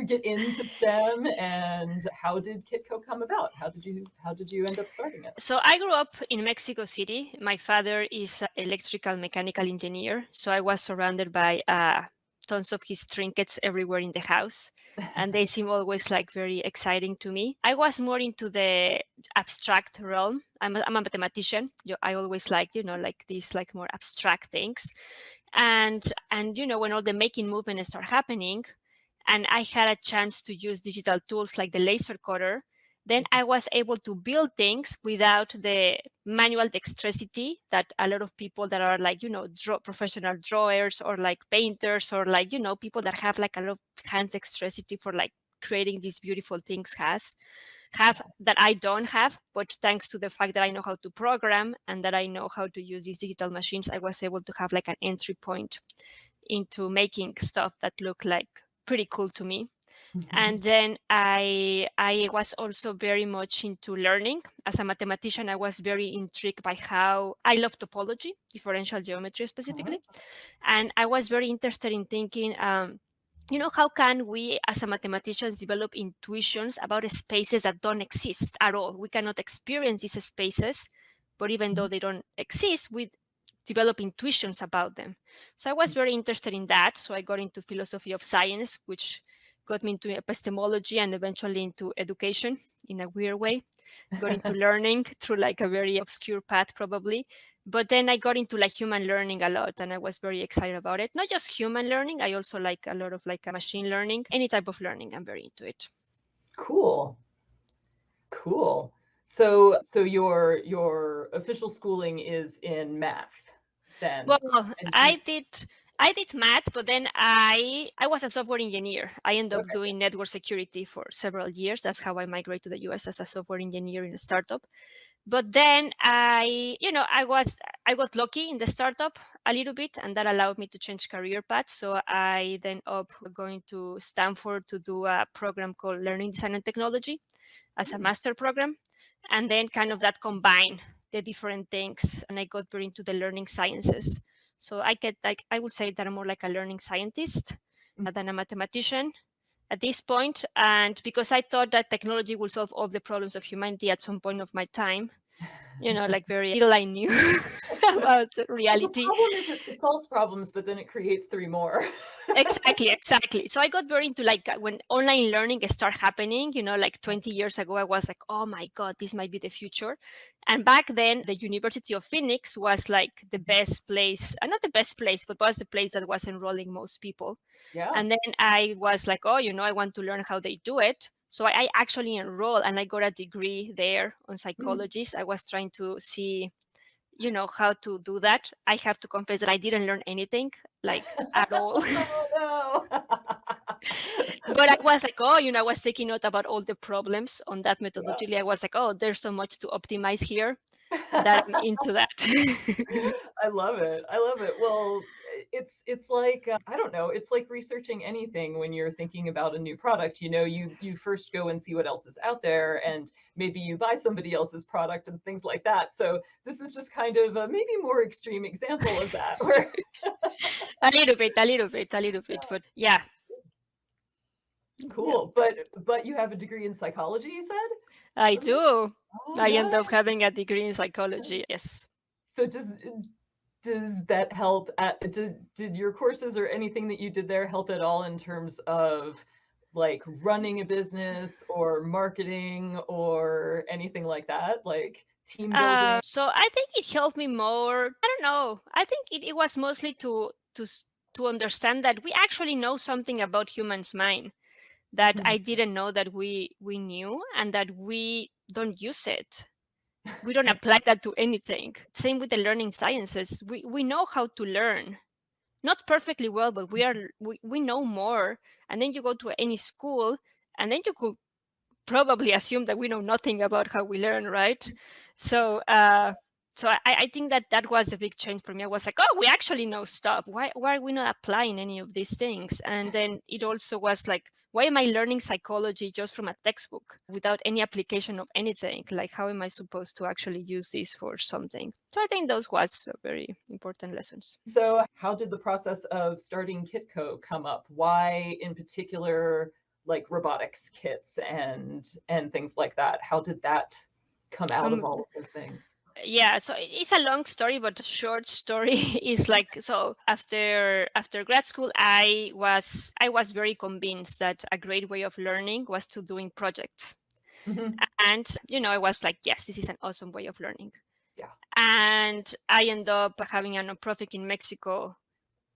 get into STEM, and how did Kitco come about? How did you end up starting it? So I grew up in Mexico City. My father is an electrical mechanical engineer. So I was surrounded by tons of his trinkets everywhere in the house. And they seem always like very exciting to me. I was more into the abstract realm. I'm a mathematician. I always liked, like these like more abstract things. And when all the making movement start happening, and I had a chance to use digital tools like the laser cutter, then I was able to build things without the manual dexterity that a lot of people that are like, professional drawers or like painters or like, people that have like a lot of hands dexterity for like creating these beautiful things have that I don't have, but thanks to the fact that I know how to program and that I know how to use these digital machines, I was able to have like an entry point into making stuff that look like pretty cool to me. And then I was also very much into learning. As a mathematician, I was very intrigued by how I love topology, differential geometry specifically. And I was very interested in thinking, how can we as a mathematicians develop intuitions about spaces that don't exist at all? We cannot experience these spaces, but even though they don't exist, we develop intuitions about them. So I was very interested in that. So I got into philosophy of science, which got me into epistemology and eventually into education in a weird way. Got into learning through like a very obscure path probably. But then I got into like human learning a lot and I was very excited about it. Not just human learning, I also like a lot of like machine learning, any type of learning, I'm very into it. Cool. Cool. So your official schooling is in math then. Well, And you I did math, but then I was a software engineer. I ended up Okay. doing network security for several years. That's how I migrated to the US as a software engineer in a startup. But then I got lucky in the startup a little bit, and that allowed me to change career paths. So I then up going to Stanford to do a program called Learning Design and Technology as a master program, and then kind of that combined the different things, and I got very into the learning sciences. So I get like I would say that I'm more like a learning scientist than a mathematician at this point. And because I thought that technology will solve all the problems of humanity at some point of my time, like very little I knew about Well, the reality. problem is it solves problems, but then it creates three more. Exactly. So I got very into like when online learning started happening, like 20 years ago, I was like, oh my God, this might be the future. And back then, the University of Phoenix was like the best place, not the best place, but was the place that was enrolling most people. Yeah. And then I was like, oh, I want to learn how they do it. So I actually enrolled and I got a degree there on psychology. I was trying to see how to do that. I have to confess that I didn't learn anything like at all. Oh, no. But I was like, oh, I was taking note about all the problems on that Yeah. methodology. I was like, oh, there's so much to optimize here that I'm into that. I love it. I love it. Well, it's like I don't know. It's like researching anything when you're thinking about a new product. You first go and see what else is out there, and maybe you buy somebody else's product and things like that. So this is just kind of a maybe more extreme example of that. Where a little bit. But yeah, yeah, cool, but you have a degree in psychology, you said? I From it? do. Oh, I end nice. up having a degree in psychology. Yes. So does that help did your courses or anything that you did there help at all in terms of like running a business or marketing or anything like that, like team building? So I think it helped me more. I don't know. I think it was mostly to understand that we actually know something about humans' mind that I didn't know that we knew, and that we don't use it. We don't apply that to anything. Same with the learning sciences. We know how to learn, not perfectly well, but we know more. And then you go to any school, and then you could probably assume that we know nothing about how we learn, right? So I think that was a big change for me. I was like, oh, we actually know stuff. Why are we not applying any of these things? And then it also was like, why am I learning psychology just from a textbook without any application of anything? Like, how am I supposed to actually use this for something? So I think those was very important lessons. So how did the process of starting Kitco come up? Why in particular like robotics kits and things like that? How did that come out of Com- all of those things? yeah, so it's a long story, but a short story is like, so after grad school, I was very convinced that a great way of learning was to doing projects. Hmm. And I was like, yes, this is an awesome way of learning. Yeah. And I ended up having a nonprofit in Mexico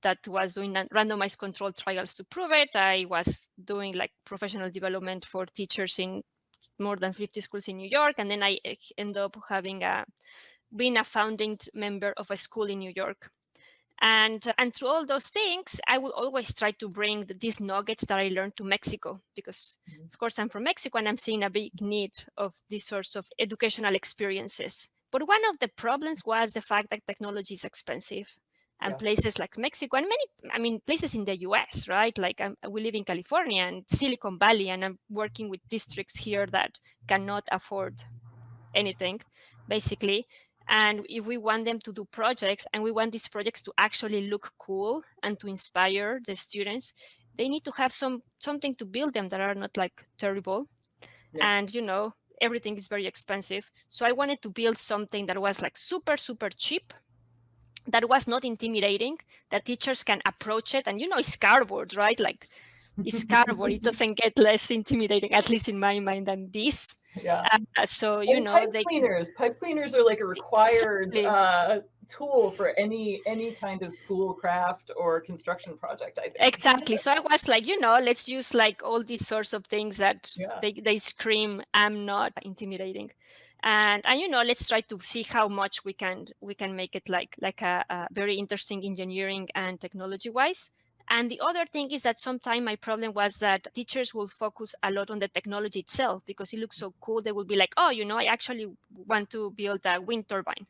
that was doing randomized control trials to prove it. I was doing like professional development for teachers in more than 50 schools in New York. And then I ended up being a founding member of a school in New York. And through all those things, I will always try to bring these nuggets that I learned to Mexico, because Mhm. of course I'm from Mexico and I'm seeing a big need of these sorts of educational experiences. But one of the problems was the fact that technology is expensive. And Yeah. places like Mexico and places in the US, right? Like we live in California and Silicon Valley, and I'm working with districts here that cannot afford anything, basically. And if we want them to do projects and we want these projects to actually look cool and to inspire the students, they need to have something to build them that are not like terrible. Yeah. And everything is very expensive. So I wanted to build something that was like super, super cheap, that was not intimidating, that teachers can approach it. And it's cardboard, right? Like, it's cardboard. It doesn't get less intimidating, at least in my mind, than this. Yeah. So And they pipe cleaners are like a required exactly. tool for any kind of school craft or construction project, I think. Exactly. So I was like, let's use like all these sorts of things that Yeah. they scream, I'm not intimidating. And let's try to see how much we can make it like a very interesting engineering and technology wise. And the other thing is that sometimes my problem was that teachers will focus a lot on the technology itself because it looks so cool. They will be like, oh, I actually want to build a wind turbine.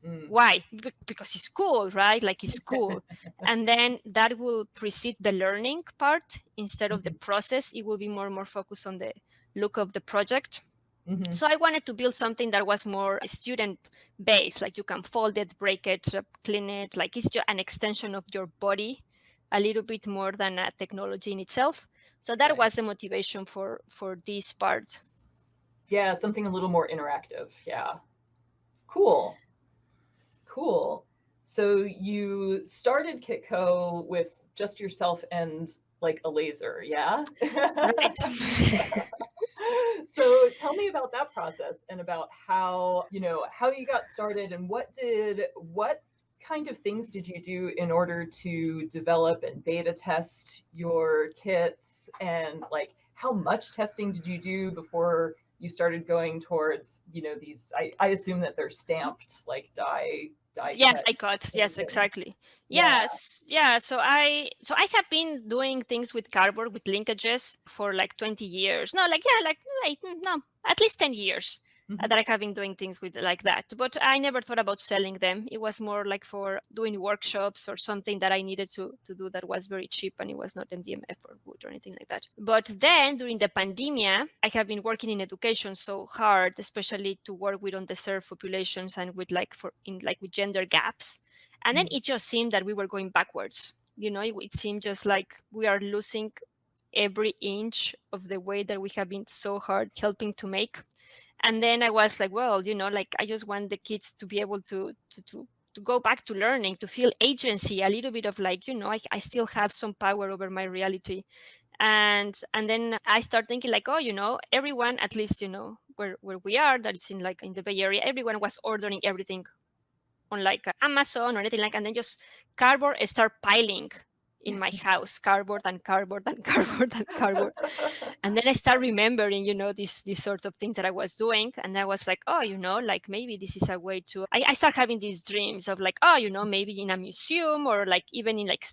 Mm. Why? Because it's cool, right? Like, it's cool. And then that will precede the learning part instead of the Mhm. process. It will be more focused on the look of the project. Mhm. So I wanted to build something that was more student based, like you can fold it, break it, clean it, like it's just an extension of your body, a little bit more than a technology in itself. So that Right. was the motivation for this part. Yeah, something a little more interactive. Yeah. Cool. Cool. So you started Kitco with just yourself and like a laser, yeah? Right. So tell me about that process and about how, how you got started and what kind of things did you do in order to develop and beta test your kits, and like how much testing did you do before you started going towards, these, I assume that they're stamped like die Yeah, cut I got, kind of yes, thing. exactly. Yeah. Yes, yeah. So I have been doing things with cardboard with linkages for like 20 years. No, like, yeah, like no, at least 10 years Mhm. that I have been doing things with like that. But I never thought about selling them. It was more like for doing workshops or something that I needed to do that was very cheap, and it was not MDMF or wood or anything like that. But then during the pandemia, I have been working in education so hard, especially to work with underserved populations and with with gender gaps. And then Mhm. it just seemed that we were going backwards. It seemed just like we are losing every inch of the way that we have been so hard helping to make. And then I was like, well, like, I just want the kids to be able to go back to learning, to feel agency, a little bit of like, I still have some power over my reality. And then I start thinking like, oh, everyone, at least, where we are, that is in the Bay Area, everyone was ordering everything on like Amazon or anything like, and then just cardboard start piling in my house, cardboard and cardboard and cardboard and cardboard. And then I start remembering, these sorts of things that I was doing. And I was like, oh, like maybe this is a way to, I start having these dreams of like, oh, maybe in a museum or like even in like,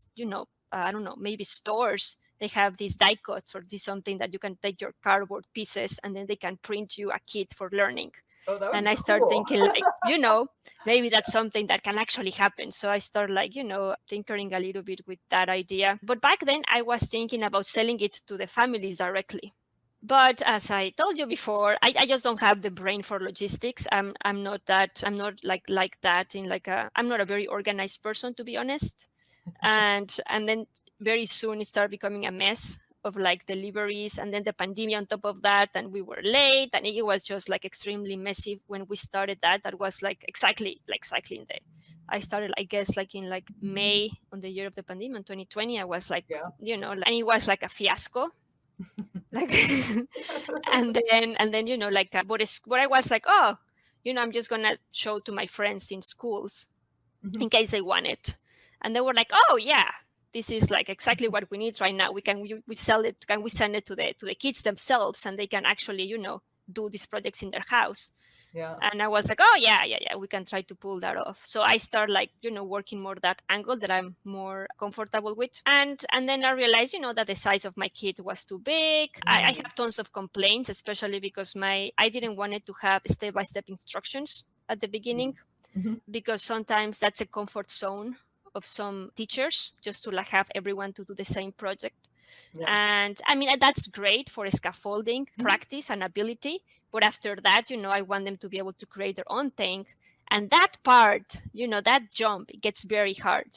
I don't know, maybe stores, they have these die cuts or this something that you can take your cardboard pieces and then they can print you a kit for learning. Oh, that would And be I start cool. thinking like, maybe that's something that can actually happen. So I start like, tinkering a little bit with that idea. But back then I was thinking about selling it to the families directly. But as I told you before, I just don't have the brain for logistics. I'm not like that in like I'm not a very organized person, to be honest. And then very soon it started becoming a mess of like deliveries, and then the pandemic on top of that, and we were late, and it was just like extremely messy when we started that. That was like exactly in the, I started, I guess, like in like May on the year of the pandemic in 2020. I was like, Yeah. and it was like a fiasco. Like, and then like, but I was like, oh, I'm just gonna show to my friends in schools Mhm. in case they want it. And they were like, oh yeah, this is like exactly what we need right now. We sell it, can we send it to the kids themselves, and they can actually do these projects in their house. Yeah. And I was like, oh yeah, we can try to pull that off. So I start like working more that angle that I'm more comfortable with. And then I realized that the size of my kit was too big. I Mm. have tons of complaints, especially because I didn't want it to have step-by-step instructions at the beginning, Mhm. because sometimes that's a comfort zone of some teachers, just to like have everyone to do the same project. Yeah. And I mean, that's great for scaffolding Mhm. practice and ability, but after that, I want them to be able to create their own thing. And that part, that jump, it gets very hard.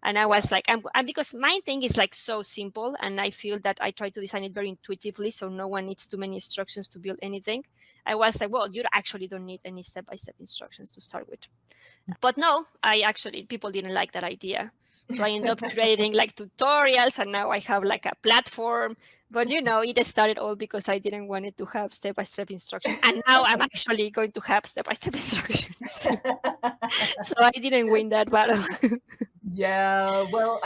And I Yeah. was like, I'm because my thing is like so simple, and I feel that I try to design it very intuitively, so no one needs too many instructions to build anything. I was like, well, you actually don't need any step-by-step instructions to start with. But no, people didn't like that idea. So I ended up creating like tutorials, and now I have like a platform. But it started all because I didn't want it to have step-by-step instruction. And now I'm actually going to have step-by-step instructions. So I didn't win that battle. Yeah, well,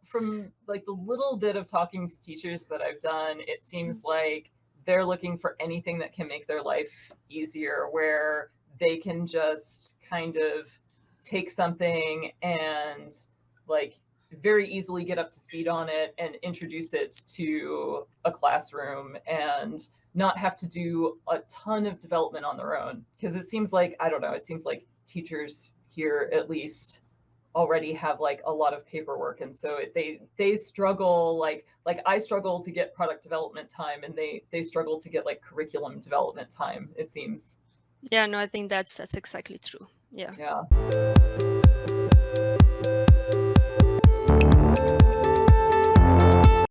from like the little bit of talking to teachers that I've done, it seems like they're looking for anything that can make their life easier, where they can just kind of take something and like very easily get up to speed on it and introduce it to a classroom and not have to do a ton of development on their own. Because it seems like, I don't know, it seems like teachers here at least already have like a lot of paperwork, and so they struggle, like I struggle to get product development time, and they struggle to get like curriculum development time, it seems. Yeah, no, I think that's exactly true. Yeah. Yeah.